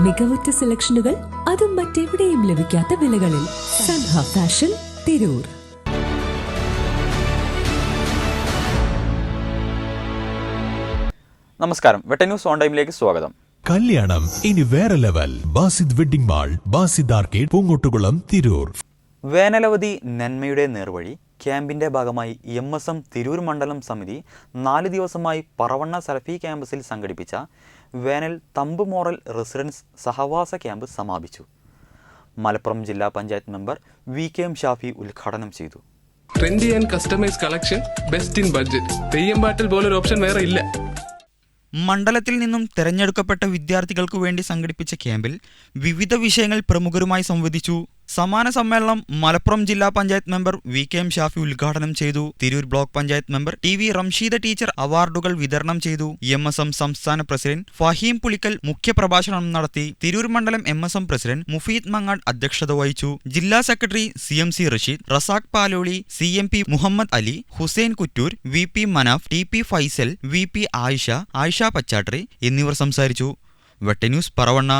മികവുറ്റ സെലക്ഷനുകൾ, അതും മറ്റെവിടെയും ലഭിക്കാത്ത വിലകളിൽ. സൻഹ ഫാഷൻ, തിരൂർ. നമസ്കാരം, വെട്ടന്യൂസ് ഓൺ ടൈമിലേക്ക് സ്വാഗതം. കല്യാണം ഇനി വേറെ level. Basid wedding mall, Basid arcade, Poonkottukulam, Tirur. വേനലവധി നന്മയുടെ നേർവഴി ക്യാമ്പിന്റെ ഭാഗമായി MSM തിരൂർ മണ്ഡലം സമിതി 4 ദിവസമായി പറവണ്ണ സലഫി ക്യാമ്പസിൽ സംഘടിപ്പിച്ച വേനൽ തമ്പ് മോറൽ റെസിഡൻസ് സഹവാസ ക്യാമ്പ് സമാപിച്ചു. മലപ്പുറം ജില്ലാ പഞ്ചായത്ത് മെമ്പർ VKM ഷാഫി ഉദ്ഘാടനം ചെയ്തു. Trendy and customise collection, best in budget. Theyyam പാട്ടിൽ പോലൊരു ഓപ്ഷൻ വേറെ ഇല്ല. മണ്ഡലത്തിൽ നിന്നും തെരഞ്ഞെടുക്കപ്പെട്ട വിദ്യാർത്ഥികൾക്കു വേണ്ടി സംഘടിപ്പിച്ച ക്യാമ്പിൽ വിവിധ വിഷയങ്ങൾ പ്രമുഖരുമായി സംവദിച്ചു. സമാന സമ്മേളനം മലപ്പുറം ജില്ലാ പഞ്ചായത്ത് മെമ്പർ VKM ഷാഫി ഉദ്ഘാടനം ചെയ്തു. Tirur block panchayat member TV Ramsheeda teacher അവാർഡുകൾ വിതരണം ചെയ്തു. MSM സംസ്ഥാന പ്രസിഡന്റ് ഫഹീം പുളിക്കൽ മുഖ്യപ്രഭാഷണം നടത്തി. തിരൂർ മണ്ഡലം MSM പ്രസിഡന്റ് മുഫീദ് മങ്ങാട് അധ്യക്ഷത വഹിച്ചു. ജില്ലാ secretary CMC Rasheed, Razak Paloli, CMP Muhammad Ali, Hussain Kuttoor, VP Manaf, TP Faisal, VP Ayisha Pachatri എന്നിവർ സംസാരിച്ചു. വെട്ടന്യൂസ് പറവണ്ണ.